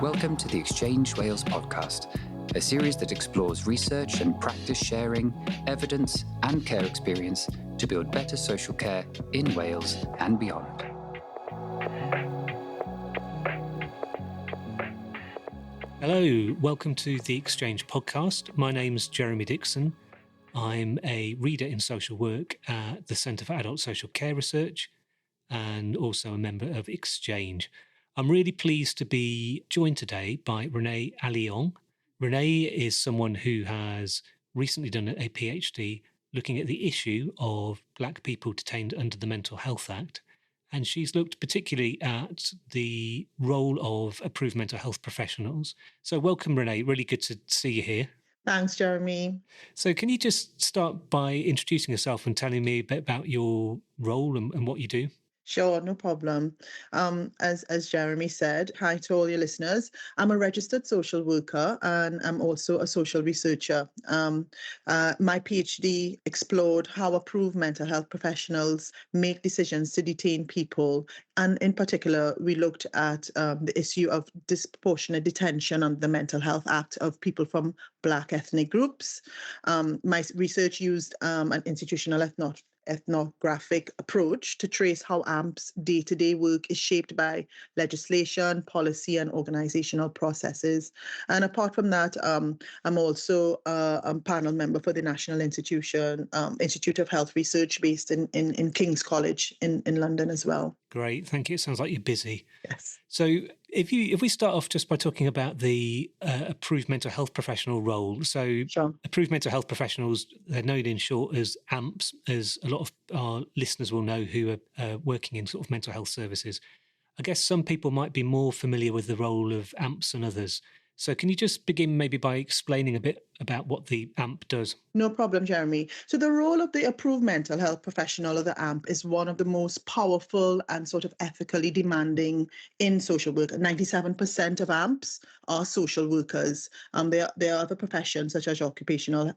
Welcome to the Exchange Wales podcast, a series that explores research and practice sharing, evidence and care experience to build better social care in Wales and beyond. Hello, welcome to the Exchange podcast. My name's Jeremy Dixon. I'm a reader in social work at the Centre for Adult Social Care Research and also a member of Exchange. I'm really pleased to be joined today by Renée Aleong. Renée is someone who has recently done a PhD looking at the issue of Black people detained under the Mental Health Act. And she's looked particularly at the role of approved mental health professionals. So welcome, Renée. Really good to see you here. Thanks, Jeremy. So can you just start by introducing yourself and telling me a bit about your role and what you do? Sure, no problem. As Jeremy said, hi to all your listeners. I'm a registered social worker and I'm also a social researcher. My PhD explored how approved mental health professionals make decisions to detain people. And in particular, we looked at the issue of disproportionate detention under the Mental Health Act of people from Black ethnic groups. My research used an institutional ethnographic approach to trace how AMHPS' day-to-day work is shaped by legislation, policy, and organizational processes. And apart from that, I'm also a panel member for the National Institute of Health Research based in King's College in London as well. Great, thank you. It sounds like you're busy. Yes. So if we start off just by talking about the approved mental health professional role. So Sure. Approved mental health professionals, they're known in short as AMHPS, as a lot of our listeners will know who are working in sort of mental health services. I guess some people might be more familiar with the role of AMHPS than others. So can you just begin maybe by explaining a bit about what the AMP does? No problem, Jeremy. So the role of the approved mental health professional of the AMP is one of the most powerful and sort of ethically demanding in social work. 97% of AMPs are social workers. There are other professions such as occupational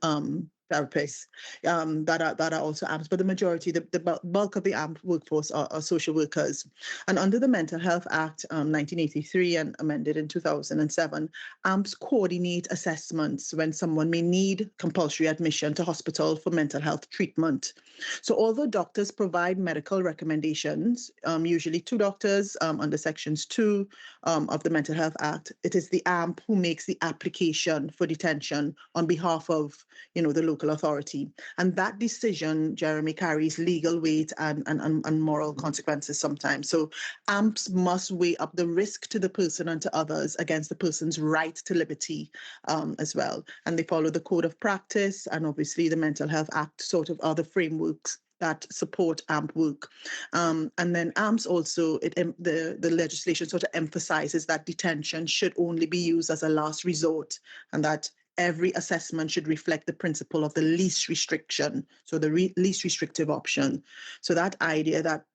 therapists that are also AMPs, but the majority, the bulk of the AMP workforce are social workers. And under the Mental Health Act 1983 and amended in 2007, AMPs coordinate assessments when someone may need compulsory admission to hospital for mental health treatment. So although doctors provide medical recommendations, usually two doctors under Sections 2 of the Mental Health Act, it is the AMP who makes the application for detention on behalf of, the local authority. And that decision, Jeremy, carries legal weight and moral consequences sometimes. So AMPs must weigh up the risk to the person and to others against the person's right to liberty as well. And they follow the code of practice and obviously the Mental Health Act sort of other frameworks that support AMP work. And then AMPs also, the legislation sort of emphasizes that detention should only be used as a last resort and that every assessment should reflect the principle of the least restriction, so the least restrictive option. So that idea that,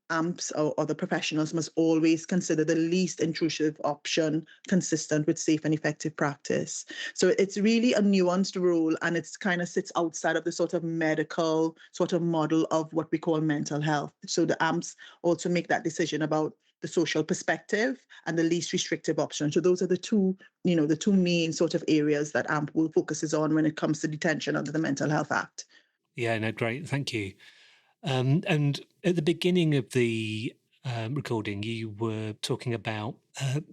AMPs or other professionals must always consider the least intrusive option consistent with safe and effective practice. So it's really a nuanced role and it's kind of sits outside of the sort of medical sort of model of what we call mental health. So the AMPs also make that decision about the social perspective and the least restrictive option. So those are the two main sort of areas that AMP will focuses on when it comes to detention under the Mental Health Act. Yeah, no, great. Thank you. And at the beginning of the recording, you were talking about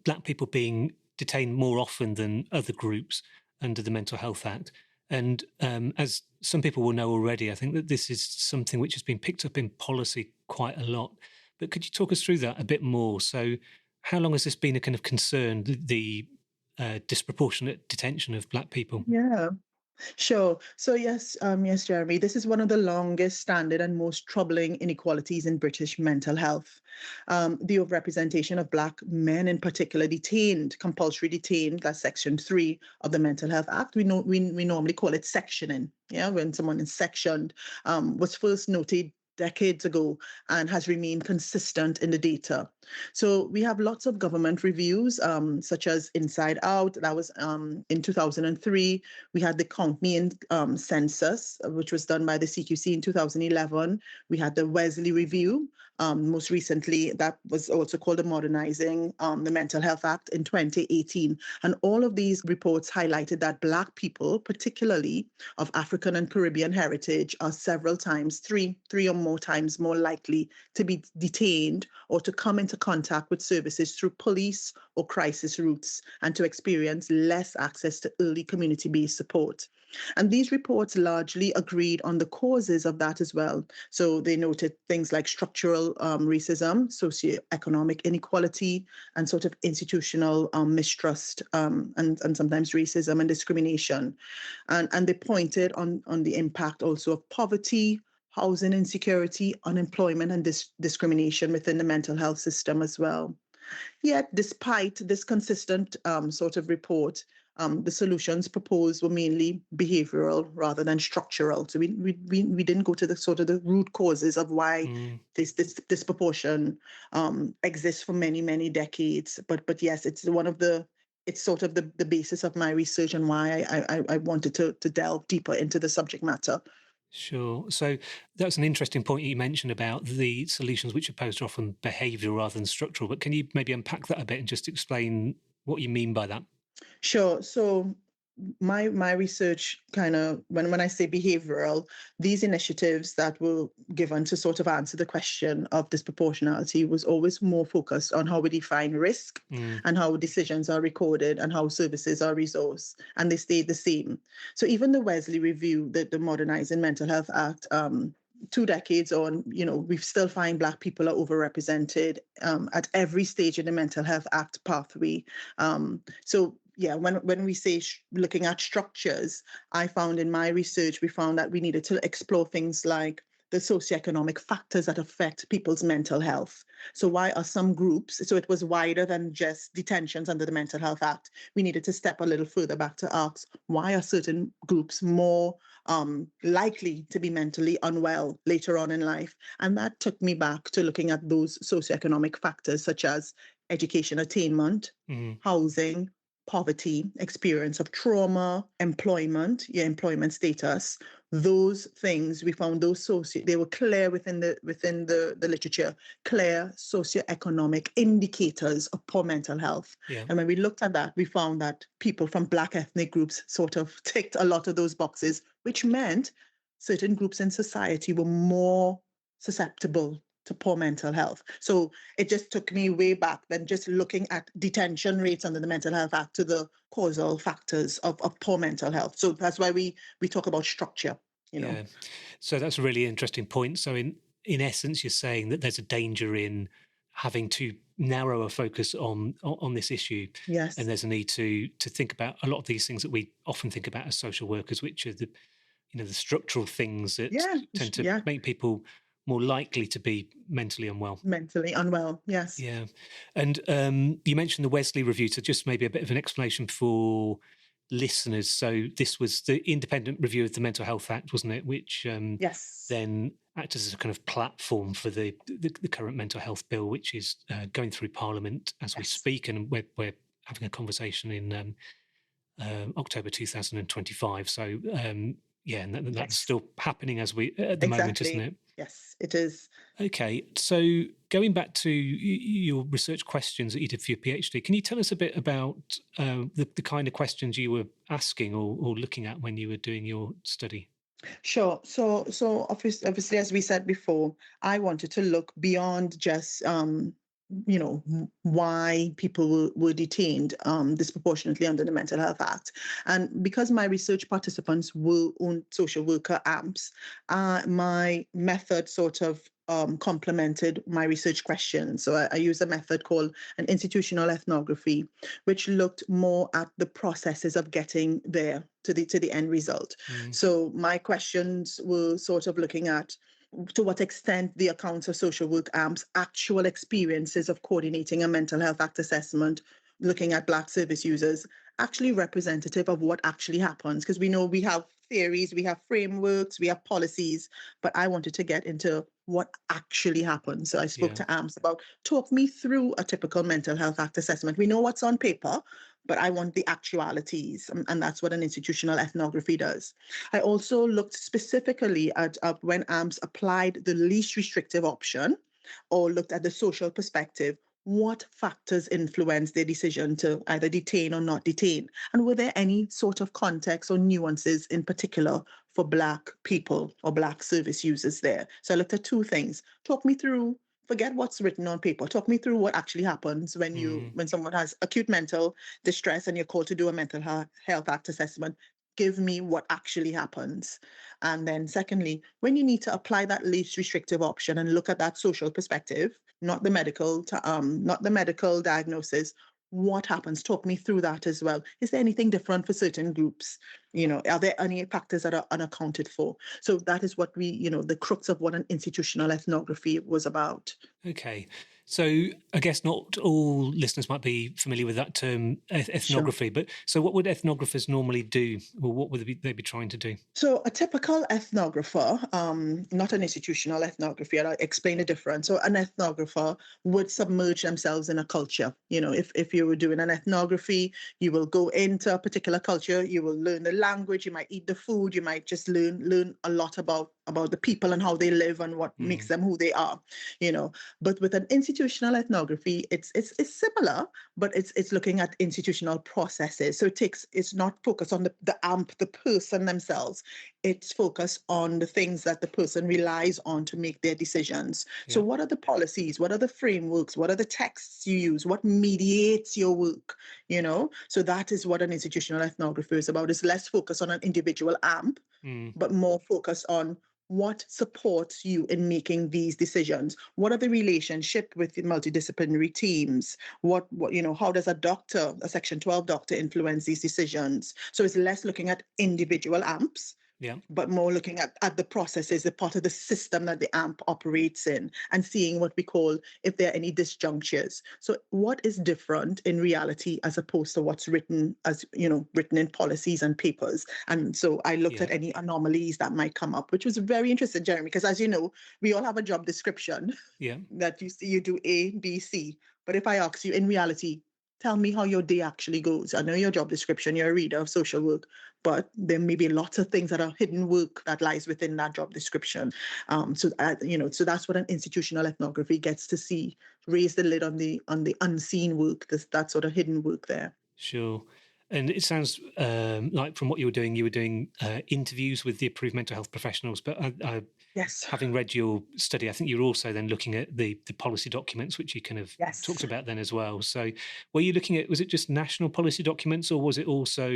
Black people being detained more often than other groups under the Mental Health Act. And as some people will know already, I think that this is something which has been picked up in policy quite a lot. But could you talk us through that a bit more? So how long has this been a kind of concern, the disproportionate detention of Black people? Yeah. Sure. So yes, Jeremy, this is one of the longest standing and most troubling inequalities in British mental health. The overrepresentation of Black men in particular compulsory detained, that's Section 3 of the Mental Health Act. We normally call it sectioning, when someone is sectioned, was first noted decades ago and has remained consistent in the data. So we have lots of government reviews, such as Inside Out. That was in 2003. We had the Count Me In census, which was done by the CQC in 2011. We had the Wesley Review Most recently, that was also called the Modernizing the Mental Health Act in 2018. And all of these reports highlighted that Black people, particularly of African and Caribbean heritage, are several times, three or more times more likely to be detained or to come into contact with services through police or crisis routes, and to experience less access to early community-based support. And these reports largely agreed on the causes of that as well. So they noted things like structural racism, socioeconomic inequality, and sort of institutional mistrust, and sometimes racism and discrimination. And they pointed on the impact also of poverty, housing insecurity, unemployment, and discrimination within the mental health system as well. Yet, despite this consistent sort of report, the solutions proposed were mainly behavioral rather than structural. So we didn't go to the sort of the root causes of why this disproportion exists for many decades. But yes, it's sort of the basis of my research and why I wanted to delve deeper into the subject matter. Sure. So that's an interesting point you mentioned about the solutions which are posed are often behavioural rather than structural. But can you maybe unpack that a bit and just explain what you mean by that? Sure. So my research kind of, when I say behavioral, these initiatives that were given to sort of answer the question of disproportionality was always more focused on how we define risk and how decisions are recorded and how services are resourced, and they stayed the same. So even the Wesley Review, the Modernizing Mental Health Act, 2 decades on, we still find Black people are overrepresented at every stage in the Mental Health Act pathway. So yeah, when we say looking at structures, I found in my research, we found that we needed to explore things like the socioeconomic factors that affect people's mental health. So why are some groups, so it was wider than just detentions under the Mental Health Act. We needed to step a little further back to ask, why are certain groups more likely to be mentally unwell later on in life? And that took me back to looking at those socioeconomic factors such as education attainment, housing, poverty, experience of trauma, employment, your employment status. Those things, we found they were clear within the literature, clear socioeconomic indicators of poor mental health. Yeah. And when we looked at that, we found that people from Black ethnic groups sort of ticked a lot of those boxes, which meant certain groups in society were more susceptible to poor mental health. So it just took me way back than just looking at detention rates under the Mental Health Act to the causal factors of poor mental health. So that's why we talk about structure, Yeah. So that's a really interesting point. So in essence, you're saying that there's a danger in having too narrow a focus on this issue. Yes. And there's a need to think about a lot of these things that we often think about as social workers, which are the structural things that tend to make people more likely to be mentally unwell. Mentally unwell, yes. Yeah. And you mentioned the Wesley Review, so just maybe a bit of an explanation for listeners. So this was the independent review of the Mental Health Act, wasn't it? Which then acted as a kind of platform for the current mental health bill, which is going through Parliament as we speak, and we're having a conversation in October 2025. So and that's still happening as we at the moment, isn't it? Yes, it is. Okay, so going back to your research questions that you did for your PhD, can you tell us a bit about the kind of questions you were asking or looking at when you were doing your study? Sure. So obviously, as we said before, I wanted to look beyond just why people were detained disproportionately under the Mental Health Act. And because my research participants were on social worker AMHPS, my method sort of complemented my research questions. So I used a method called an institutional ethnography, which looked more at the processes of getting there to the end result. So my questions were sort of looking at to what extent the accounts of social work AMP's actual experiences of coordinating a Mental Health Act assessment, looking at Black service users, actually representative of what actually happens. Because we know we have theories, we have frameworks, we have policies, but I wanted to get into what actually happens. So I spoke to AMPS about, talk me through a typical Mental Health Act assessment. We know what's on paper, but I want the actualities, and that's what an institutional ethnography does. I also looked specifically at when AMPS applied the least restrictive option, or looked at the social perspective, what factors influence their decision to either detain or not detain? And were there any sort of context or nuances in particular for Black people or Black service users there? So I looked at two things. Talk me through, forget what's written on paper. Talk me through what actually happens when someone has acute mental distress and you're called to do a mental health act assessment. Give me what actually happens. And then secondly, when you need to apply that least restrictive option and look at that social perspective, not the medical diagnosis, what happens? Talk me through that as well. Is there anything different for certain groups? Are there any factors that are unaccounted for? So that is what the crux of what an institutional ethnography was about. Okay. So I guess not all listeners might be familiar with that term, ethnography, Sure. but so what would ethnographers normally do, or what would they be trying to do? So a typical ethnographer, not an institutional ethnography, and I'll explain the difference. So an ethnographer would submerge themselves in a culture. If you were doing an ethnography, you will go into a particular culture, you will learn the language, you might eat the food, you might just learn a lot about the people and how they live and what makes them who they are. But with an institutional ethnography, it's similar, but it's looking at institutional processes. So it's not focused on the AMP, the person themselves. It's focused on the things that the person relies on to make their decisions. Yeah. So what are the policies? What are the frameworks? What are the texts you use? What mediates your work? So that is what an institutional ethnography is about. It's less focused on an individual AMP, but more focused on what supports you in making these decisions. What are the relationship with the multidisciplinary teams? How does a Section 12 doctor influence these decisions? So it's less looking at individual AMPs, but more looking at the processes, the part of the system that the AMP operates in, and seeing what we call if there are any disjunctures. So what is different in reality as opposed to what's written in policies and papers. And so I looked at any anomalies that might come up, which was very interesting, Jeremy, because as you know, we all have a job description that you do A, B, C. But if I ask you in reality, tell me how your day actually goes. I know your job description, you're a reader of social work, but there may be lots of things that are hidden work that lies within that job description. So that's what an institutional ethnography gets to see, raise the lid on the unseen work, that sort of hidden work there. Sure. And it sounds like from what you were doing interviews with the approved mental health professionals. But yes, having read your study, I think you're also then looking at the policy documents, which you kind of talked about then as well. So were you looking at, was it just national policy documents, or was it also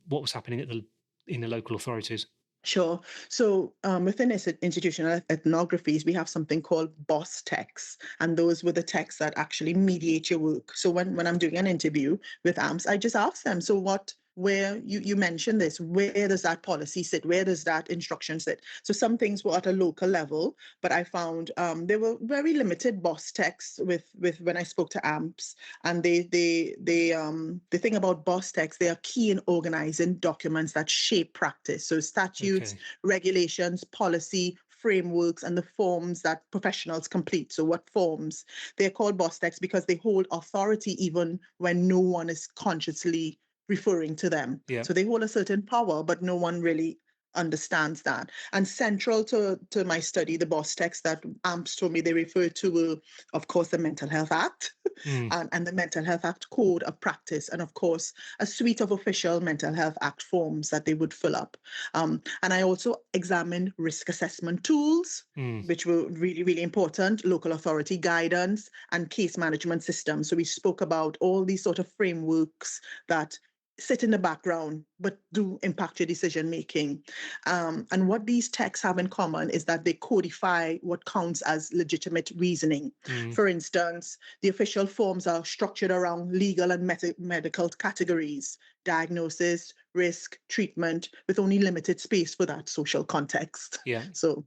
what was happening in the local authorities? Sure. So within institutional ethnographies, we have something called BOSS texts, and those were the texts that actually mediate your work. So when I'm doing an interview with AMPs, I just ask them, so where you mentioned this, where does that policy sit? Where does that instruction sit? So some things were at a local level, but I found there were very limited BOSS texts with when I spoke to AMPs. And the thing about BOSS texts, they are key in organizing documents that shape practice. So statutes, regulations, policy, frameworks, and the forms that professionals complete. So what forms? They're called BOSS texts because they hold authority even when no one is consciously referring to them. So they hold a certain power, but no one really understands that. And central to my study, the BOSS text that AMPs told me they refer to were, of course, the Mental Health Act and the Mental Health Act Code of Practice, and of course, a suite of official Mental Health Act forms that they would fill up. And I also examined risk assessment tools, which were really, really important, local authority guidance, and case management systems. So we spoke about all these sort of frameworks that sit in the background, but do impact your decision making. And what these texts have in common is that they codify what counts as legitimate reasoning. For instance, the official forms are structured around legal and medical categories, diagnosis, risk, treatment, with only limited space for that social context. So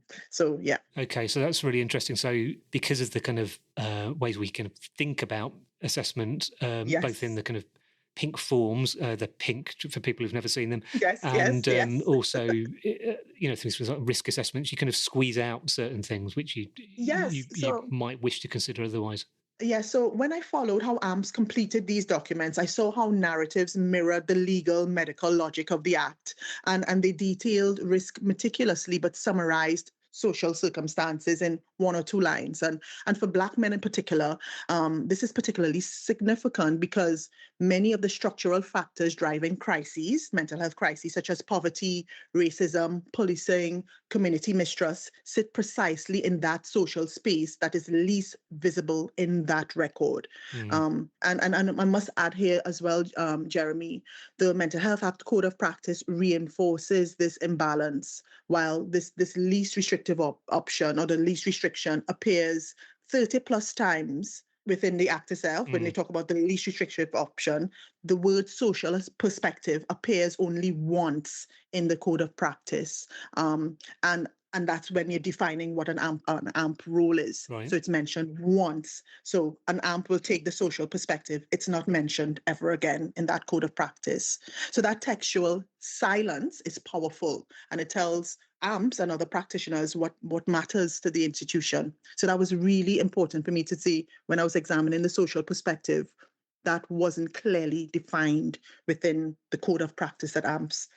yeah. Okay, so that's really interesting. So because of the kind of ways we can think about assessment, both in the kind of pink forms, they're pink for people who've never seen them. And also, things like risk assessments, you kind of squeeze out certain things which you might wish to consider otherwise. Yeah, so when I followed how AMPs completed these documents, I saw how narratives mirrored the legal medical logic of the Act, and they detailed risk meticulously but summarized social circumstances in one or two lines. And for Black men in particular, this is particularly significant because many of the structural factors driving crises, mental health crises, such as poverty, racism, policing, community mistrust, sit precisely in that social space that is least visible in that record. And I must add here as well, Jeremy, the Mental Health Act Code of Practice reinforces this imbalance, while this least restrictive option or the least restriction appears 30 plus times within the act itself. When they talk about the least restrictive option, the word social perspective appears only once in the code of practice. And that's when you're defining what an AMP role is. Right. So it's mentioned once. So an AMP will take the social perspective. It's not mentioned ever again in that code of practice. So that textual silence is powerful, and it tells AMPs and other practitioners what matters to the institution. So that was really important for me to see when I was examining the social perspective. That wasn't clearly defined within the code of practice that AMPs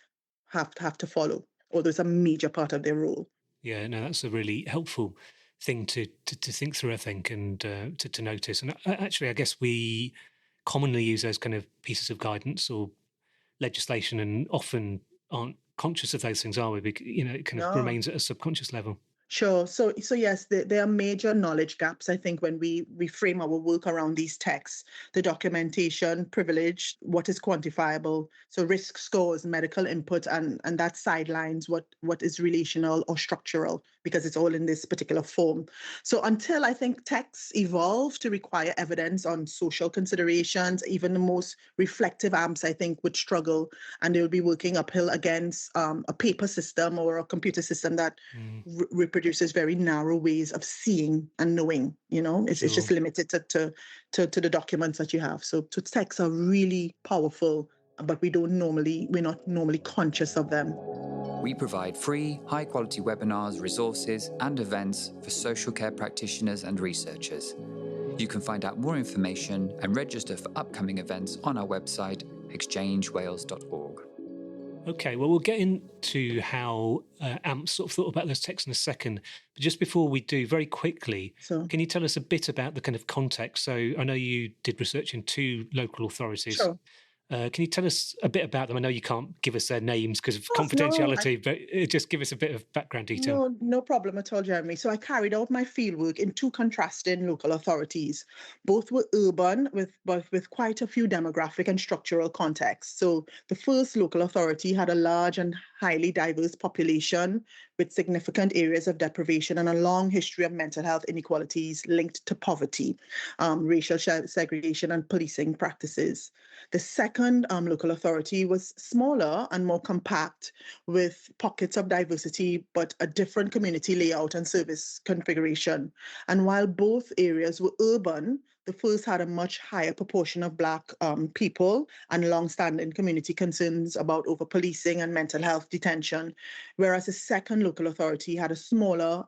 have to follow, although it's a major part of their role. Yeah, no, that's a really helpful thing to think through, I think, and to notice. And actually, I guess we commonly use those kind of pieces of guidance or legislation and often aren't conscious of those things, are we? Because, it kind of remains at a subconscious level. Sure. So yes, there are major knowledge gaps, I think, when we frame our work around these texts. The documentation, privilege, what is quantifiable, so risk scores, medical input, and that sidelines what is relational or structural, because it's all in this particular form. So until I think texts evolve to require evidence on social considerations, even the most reflective AMPs, I think, would struggle, and they will be working uphill against a paper system or a computer system that reproduces very narrow ways of seeing and knowing. It's just limited to the documents that you have. So texts are really powerful, but we're not normally conscious of them. We provide free, high-quality webinars, resources, and events for social care practitioners and researchers. You can find out more information and register for upcoming events on our website, exchangewales.org. Okay, well, we'll get into how AMPs sort of thought about those texts in a second. But just before we do, very quickly, can you tell us a bit about the kind of context? So I know you did research in 2 local authorities. Sure. Can you tell us a bit about them? I know you can't give us their names because of confidentiality, but just give us a bit of background detail. No problem at all, Jeremy. So I carried out my fieldwork in 2 contrasting local authorities. Both were urban, with quite a few demographic and structural contexts. So the first local authority had a large and highly diverse population with significant areas of deprivation and a long history of mental health inequalities linked to poverty, racial segregation, and policing practices. The second local authority was smaller and more compact, with pockets of diversity, but a different community layout and service configuration. And while both areas were urban, the first had a much higher proportion of Black people and long-standing community concerns about over-policing and mental health detention, whereas the second local authority had a smaller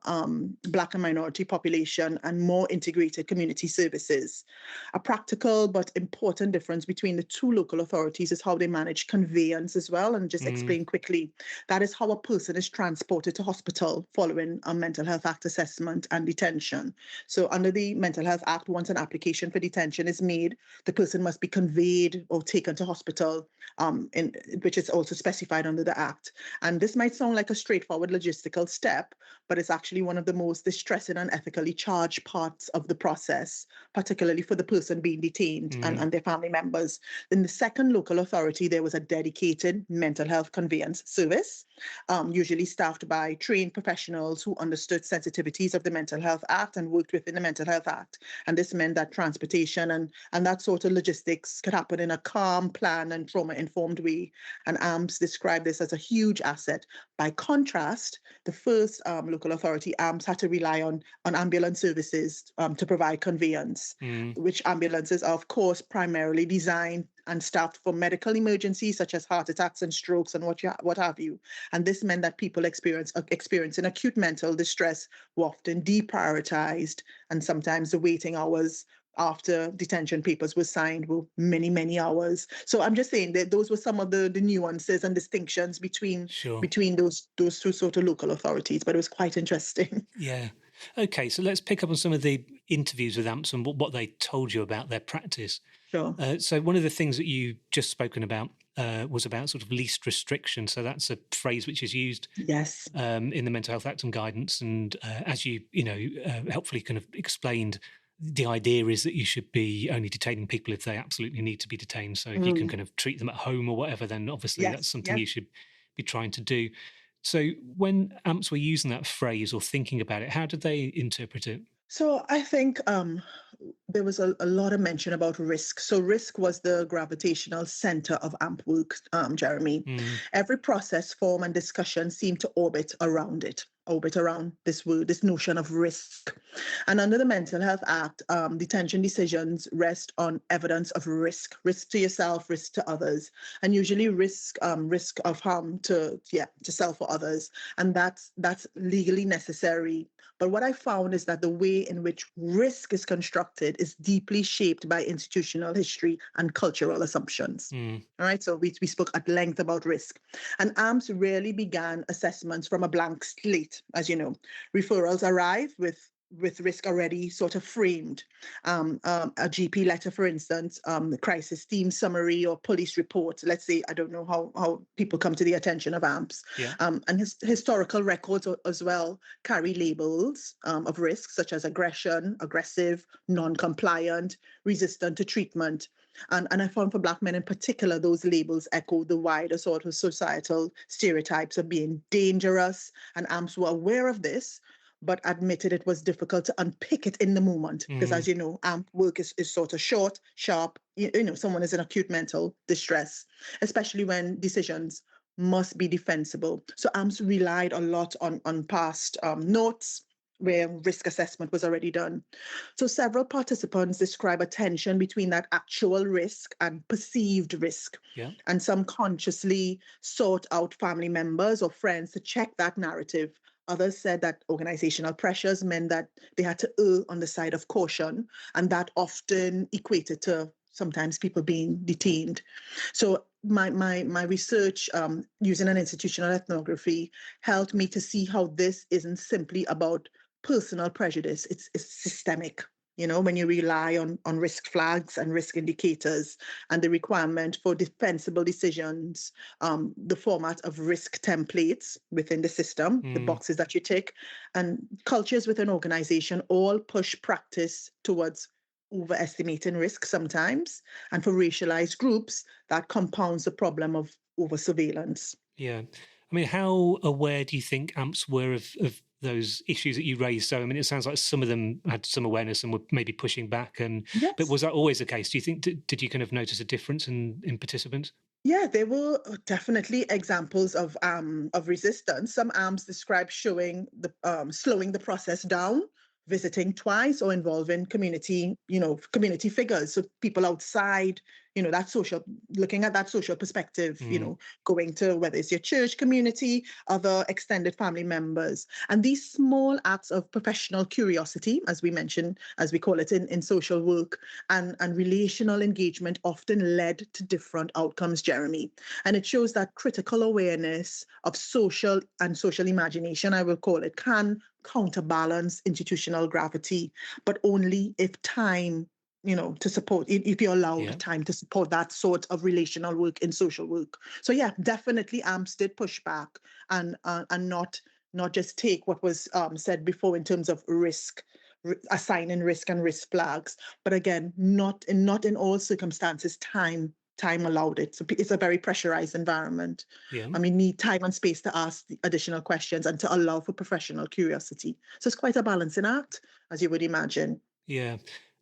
Black and minority population and more integrated community services. A practical but important difference between the 2 local authorities is how they manage conveyance as well, and just explain quickly. That is how a person is transported to hospital following a Mental Health Act assessment and detention. So under the Mental Health Act, once an application for detention is made, the person must be conveyed or taken to hospital, which is also specified under the Act. And this might sound like a straightforward logistical step, but it's actually one of the most distressing and ethically charged parts of the process, particularly for the person being detained and their family members. In the second local authority, there was a dedicated mental health conveyance service, usually staffed by trained professionals who understood sensitivities of the Mental Health Act and worked within the Mental Health Act. And this meant that transportation and that sort of logistics could happen in a calm, planned, and trauma-informed way. And AMPS described this as a huge asset. By contrast, the first local authority, AMPS, had to rely on ambulance services to provide conveyance, which ambulances are, of course, primarily designed and staffed for medical emergencies such as heart attacks and strokes and what have you. And this meant that people experiencing acute mental distress were often deprioritized, and sometimes the waiting hours after detention papers were signed were many, many hours. So I'm just saying that those were some of the nuances and distinctions between Sure. those two sort of local authorities. But it was quite interesting. Yeah. Okay, so let's pick up on some of the interviews with AMPS and what they told you about their practice. Sure. So one of the things that you just spoken about was about sort of least restriction. So that's a phrase which is used Yes. in the Mental Health Act and Guidance. And as you helpfully kind of explained, the idea is that you should be only detaining people if they absolutely need to be detained. So if you can kind of treat them at home or whatever, then obviously that's something you should be trying to do. So when AMPS were using that phrase or thinking about it, how did they interpret it? So I think there was a lot of mention about risk. So risk was the gravitational center of AMP work, Jeremy. Every process, form, and discussion seemed to orbit around this word, this notion of risk. And under the Mental Health Act, detention decisions rest on evidence of risk to yourself, risk to others, and usually risk of harm to self or others. And that's legally necessary. But what I found is that the way in which risk is constructed is deeply shaped by institutional history and cultural assumptions. All right, so we spoke at length about risk. And AMPS really began assessments from a blank slate, as you know. Referrals arrive with risk already sort of framed. A GP letter, for instance, the crisis team summary or police report. Let's say, I don't know how people come to the attention of AMPS. And historical records as well carry labels of risk, such as aggression, aggressive, non-compliant, resistant to treatment. And I found for Black men in particular, those labels echo the wider sort of societal stereotypes of being dangerous. And AMPS were aware of this, but admitted it was difficult to unpick it in the moment. Because as you know, AMP work is sort of short, sharp. Someone is in acute mental distress, especially when decisions must be defensible. So AMPS relied a lot on past notes where risk assessment was already done. So several participants describe a tension between that actual risk and perceived risk. And some consciously sought out family members or friends to check that narrative. Others said that organizational pressures meant that they had to err on the side of caution, and that often equated to sometimes people being detained. So my research using an institutional ethnography helped me to see how this isn't simply about personal prejudice, it's systemic. When you rely on risk flags and risk indicators and the requirement for defensible decisions, the format of risk templates within the system, the boxes that you tick, and cultures within organization all push practice towards overestimating risk sometimes. And for racialized groups, that compounds the problem of over surveillance. Yeah. I mean, how aware do you think AMPS were of those issues that you raised? So, I mean, it sounds like some of them had some awareness and were maybe pushing back. But was that always the case? Do you think, did you kind of notice a difference in participants? Yeah, there were definitely examples of resistance. Some AMPS describe slowing the process down, visiting twice, or involving community figures. So people outside, looking at that social perspective, going to whether it's your church community, other extended family members. And these small acts of professional curiosity, as we mentioned, as we call it in social work, and relational engagement often led to different outcomes, Jeremy. And it shows that critical awareness of social imagination, I will call it, can counterbalance institutional gravity, but only if time, to support, if you're allowed time to support that sort of relational work in social work. So yeah, definitely AMPS did push back and not just take what was said before in terms of risk, assigning risk and risk flags, but again, not in all circumstances time allowed it. So it's a very pressurized environment. And we need time and space to ask the additional questions and to allow for professional curiosity. So it's quite a balancing act, as you would imagine. Yeah.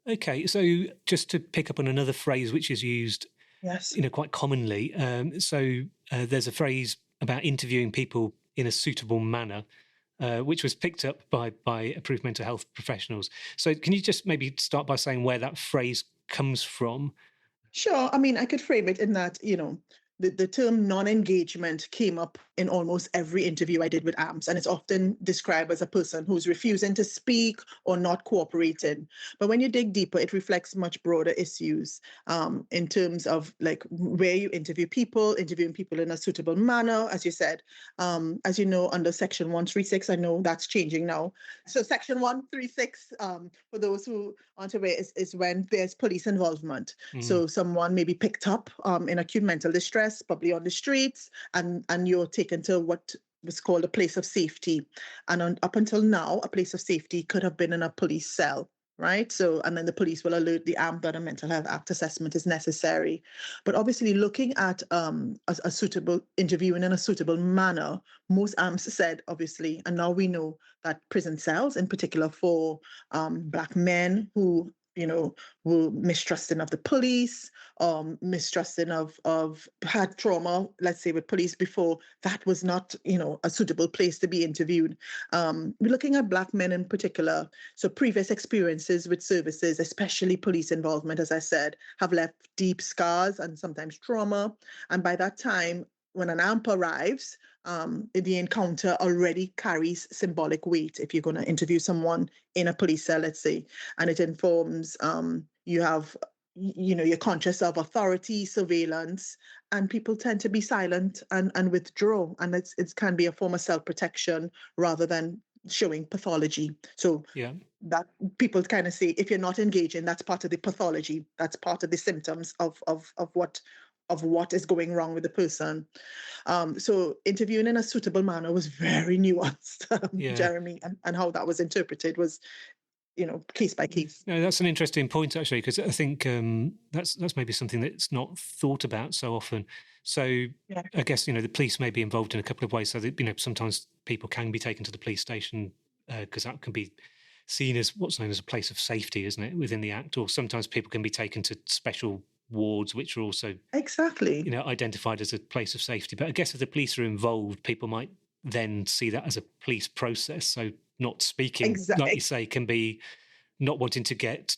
Okay. So just to pick up on another phrase which is used, quite commonly. There's a phrase about interviewing people in a suitable manner, which was picked up by approved mental health professionals. So can you just maybe start by saying where that phrase comes from? Sure. I mean, I could frame it in that, the term non-engagement came up in almost every interview I did with AMPS, and it's often described as a person who's refusing to speak or not cooperating. But when you dig deeper, it reflects much broader issues in terms of like where you interviewing people in a suitable manner, as you said. As you know, under Section 136, I know that's changing now. So Section 136, for those who aren't aware, is when there's police involvement. So someone may be picked up in acute mental distress, probably on the streets, and you're taken to what was called a place of safety. And up until now, a place of safety could have been in a police cell, right? So, and then the police will alert the AMP that a mental health act assessment is necessary. But obviously looking at a suitable interviewing in a suitable manner, most AMPs said, obviously, and now we know that prison cells, in particular for Black men who were mistrusting of the police, mistrusting of had trauma, let's say with police before, that was not, a suitable place to be interviewed. We're looking at Black men in particular. So previous experiences with services, especially police involvement, as I said, have left deep scars and sometimes trauma. And by that time, when an AMP arrives, the encounter already carries symbolic weight if you're going to interview someone in a police cell, let's say, and it informs you have, you're conscious of authority, surveillance, and people tend to be silent and withdraw. And it can be a form of self-protection rather than showing pathology. So that people kind of say, if you're not engaging, that's part of the pathology. That's part of the symptoms of what is going wrong with the person. So interviewing in a suitable manner was very nuanced, Jeremy, and how that was interpreted was, case by case. No, that's an interesting point, actually, because I think that's maybe something that's not thought about so often. So I guess, the police may be involved in a couple of ways. So that, sometimes people can be taken to the police station because that can be seen as what's known as a place of safety, isn't it, within the Act? Or sometimes people can be taken to special wards, which are also identified as a place of safety. But I guess if the police are involved, people might then see that as a police process. So not speaking, like you say, can be not wanting to get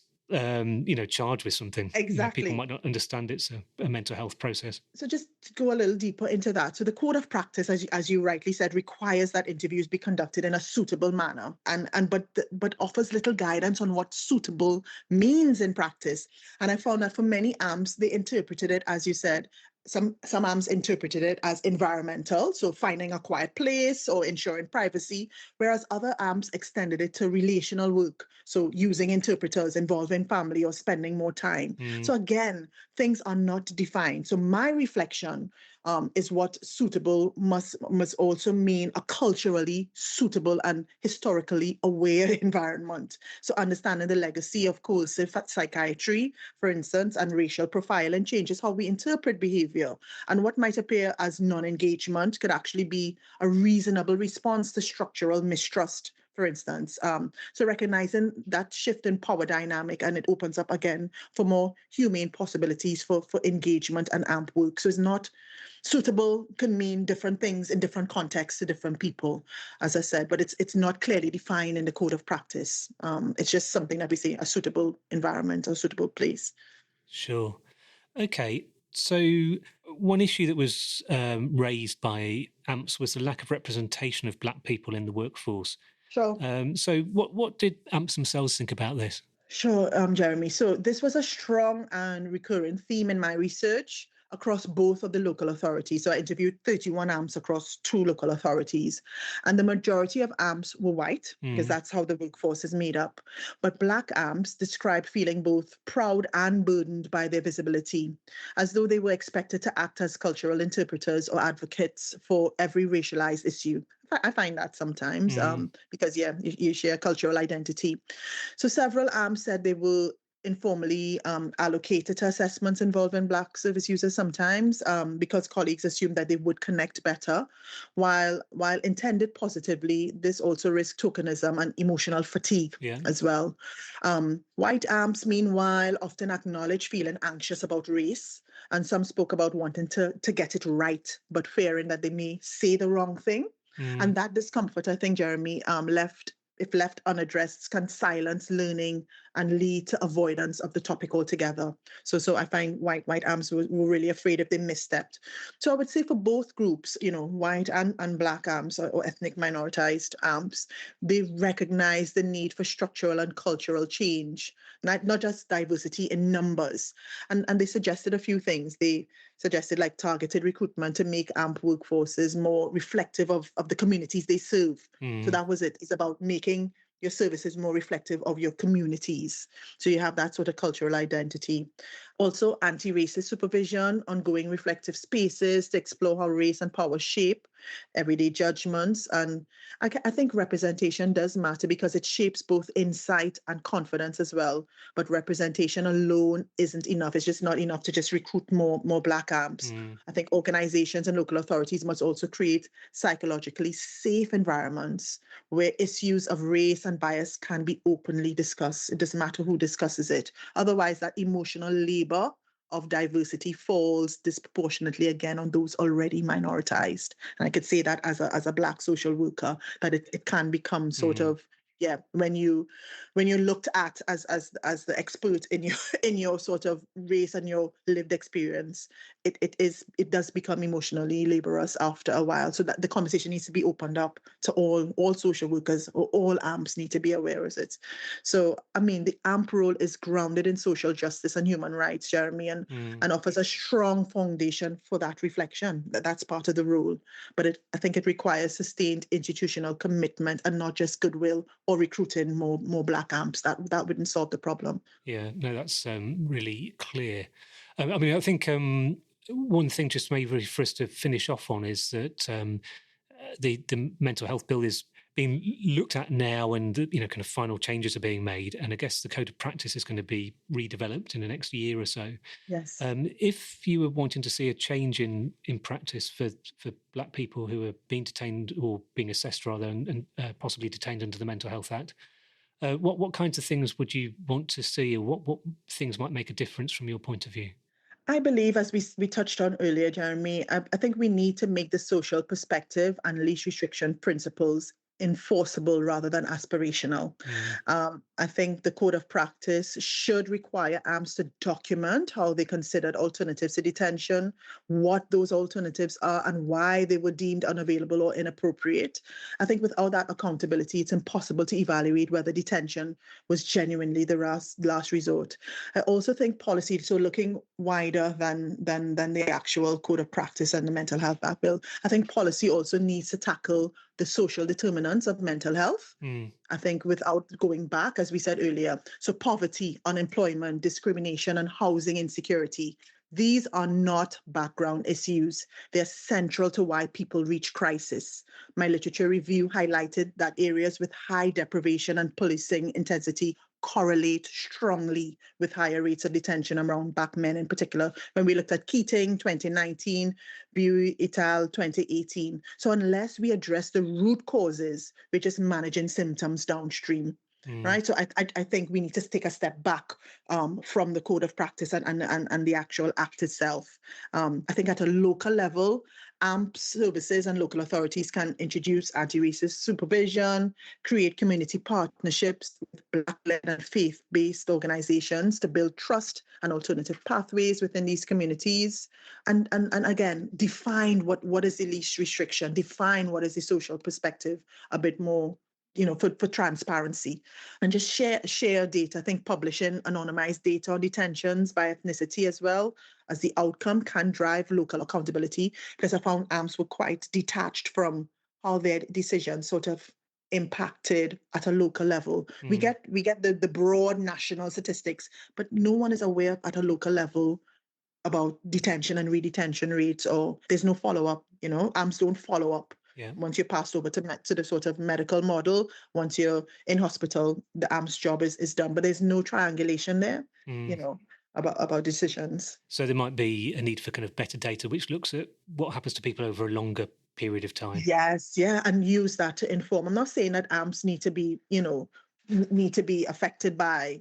charged with something. Exactly. People might not understand it's a mental health process. So just to go a little deeper into that. So the code of practice, as you rightly said, requires that interviews be conducted in a suitable manner, but offers little guidance on what suitable means in practice. And I found that for many AMPs, they interpreted it, as you said, some AMPs interpreted it as environmental, so finding a quiet place or ensuring privacy, whereas other AMPs extended it to relational work, so using interpreters, involving family, or spending more time. So again, things are not defined. So my reflection is what suitable must also mean a culturally suitable and historically aware environment. So understanding the legacy of coercive psychiatry, for instance, and racial profiling changes how we interpret behavior. And what might appear as non-engagement could actually be a reasonable response to structural mistrust, for instance. So recognizing that shift in power dynamic, and it opens up again for more humane possibilities for engagement and AMP work. So it's not suitable can mean different things in different contexts to different people, as I said, but it's not clearly defined in the code of practice. It's just something that we say a suitable environment, a suitable place. Sure. Okay. So one issue that was raised by AMPS was the lack of representation of Black people in the workforce. Sure. So what did AMPS themselves think about this? Sure, Jeremy. So this was a strong and recurring theme in my research across both of the local authorities. So I interviewed 31 AMPs across 2 local authorities. And the majority of AMPs were white, because that's how the workforce is made up. But Black AMPs described feeling both proud and burdened by their visibility, as though they were expected to act as cultural interpreters or advocates for every racialized issue. I find that sometimes because, you share cultural identity. So several AMPs said they were informally allocated to assessments involving Black service users sometimes because colleagues assumed that they would connect better. While intended positively, this also risked tokenism and emotional fatigue as well. White AMPs, meanwhile, often acknowledge feeling anxious about race, and some spoke about wanting to get it right, but fearing that they may say the wrong thing. And that discomfort, I think, Jeremy, if left unaddressed, can silence learning and lead to avoidance of the topic altogether. So I find white amps were really afraid if they misstepped. So I would say for both groups, white and black amps or ethnic minoritized amps, they recognize the need for structural and cultural change, not just diversity in numbers. And they suggested a few things. They suggested like targeted recruitment to make AMP workforces more reflective of the communities they serve. So that was it. It's about making your services more reflective of your communities. So you have that sort of cultural identity. Also, anti-racist supervision, ongoing reflective spaces to explore how race and power shape everyday judgments. And I think representation does matter because it shapes both insight and confidence as well. But representation alone isn't enough. It's just not enough to just recruit more black amps. I think organizations and local authorities must also create psychologically safe environments where issues of race and bias can be openly discussed. It doesn't matter who discusses it. Otherwise, that emotional labor of diversity falls disproportionately again on those already minoritized. And I could say that as a Black social worker, that it can become sort of, when you're looked at as the expert in your sort of race and your lived experience, it does become emotionally laborious after a while. So that the conversation needs to be opened up to all social workers, or all AMPs need to be aware of it. So I mean, the AMP role is grounded in social justice and human rights, Jeremy, and offers a strong foundation for that reflection. That's part of the role. But I think it requires sustained institutional commitment and not just goodwill or recruiting more black amps. That wouldn't solve the problem. Yeah, no, that's really clear. I mean, I think one thing just maybe for us to finish off on is that the mental health bill is being looked at now, and kind of final changes are being made, and I guess the code of practice is going to be redeveloped in the next year or so. Yes. If you were wanting to see a change in practice for Black people who are being detained or being assessed rather, and possibly detained under the Mental Health Act, what kinds of things would you want to see, or what things might make a difference from your point of view? I believe, as we touched on earlier, Jeremy, I think we need to make the social perspective and least restriction principles enforceable rather than aspirational. I think the code of practice should require AMPs to document how they considered alternatives to detention, what those alternatives are, and why they were deemed unavailable or inappropriate. I think without that accountability, it's impossible to evaluate whether detention was genuinely the last resort. I also think policy, so looking wider than the actual code of practice and the Mental Health Act bill, I think policy also needs to tackle the social determinants of mental health. I think without going back, as we said earlier, so poverty, unemployment, discrimination, and housing insecurity, these are not background issues. They're central to why people reach crisis. My literature review highlighted that areas with high deprivation and policing intensity correlate strongly with higher rates of detention around Black men in particular, when we looked at Keating 2019, Buey et al. 2018. So unless we address the root causes, we're just managing symptoms downstream. Right. So I think we need to take a step back from the code of practice and the actual act itself. I think at a local level, AMP services and local authorities can introduce anti-racist supervision, create community partnerships with Black-led and faith-based organizations to build trust and alternative pathways within these communities. And again, define what is the least restriction, define what is the social perspective a bit more, for transparency, and just share data. I think publishing anonymized data on detentions by ethnicity as well as the outcome can drive local accountability, because I found AMPs were quite detached from how their decisions sort of impacted at a local level. We get the broad national statistics, but no one is aware at a local level about detention and redetention rates, or there's no follow-up. AMPs don't follow up. Yeah. Once you're passed over to the sort of medical model, once you're in hospital, the AMP's job is done. But there's no triangulation there, about decisions. So there might be a need for kind of better data, which looks at what happens to people over a longer period of time. Yes, yeah, and use that to inform. I'm not saying that AMPs need to be affected by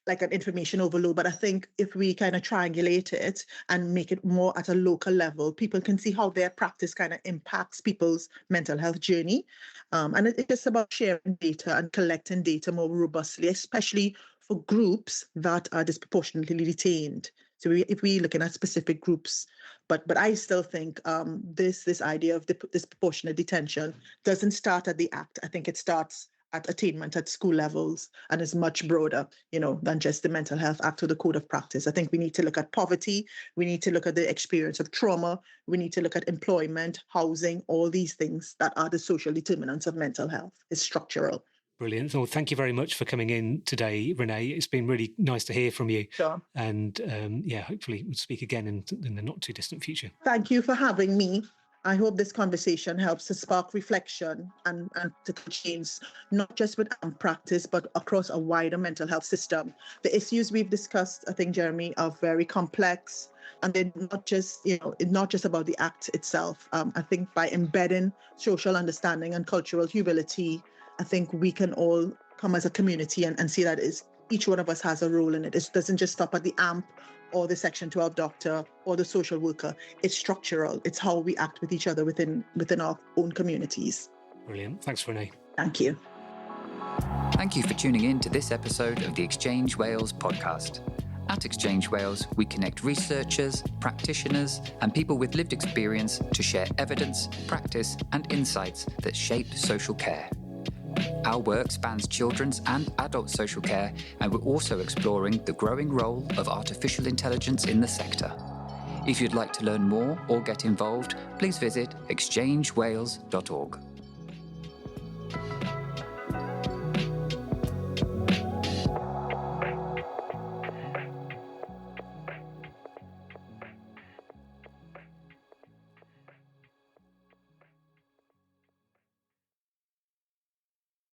like an information overload, but I think if we kind of triangulate it and make it more at a local level, people can see how their practice kind of impacts people's mental health journey. And it's just about sharing data and collecting data more robustly, especially for groups that are disproportionately detained. So if we're looking at specific groups, but I still think this idea of disproportionate detention doesn't start at the act. I think it starts at attainment at school levels and is much broader, than just the Mental Health Act or the Code of Practice. I think we need to look at poverty. We need to look at the experience of trauma. We need to look at employment, housing, all these things that are the social determinants of mental health. It's structural. Brilliant. Well, thank you very much for coming in today, Renée. It's been really nice to hear from you. Sure. And hopefully we'll speak again in the not too distant future. Thank you for having me. I hope this conversation helps to spark reflection and to change, not just with AMP practice, but across a wider mental health system. The issues we've discussed, I think, Jeremy, are very complex, and they're not just about the act itself. I think by embedding social understanding and cultural humility, I think we can all come as a community and see that each one of us has a role in it. It doesn't just stop at the AMP or the Section 12 doctor or the social worker. It's structural. It's how we act with each other within our own communities. Brilliant. Thanks, Renée. Thank you. Thank you for tuning in to this episode of the Exchange Wales podcast. At Exchange Wales, we connect researchers, practitioners, and people with lived experience to share evidence, practice, and insights that shape social care. Our work spans children's and adult social care, and we're also exploring the growing role of artificial intelligence in the sector. If you'd like to learn more or get involved, please visit exchangewales.org.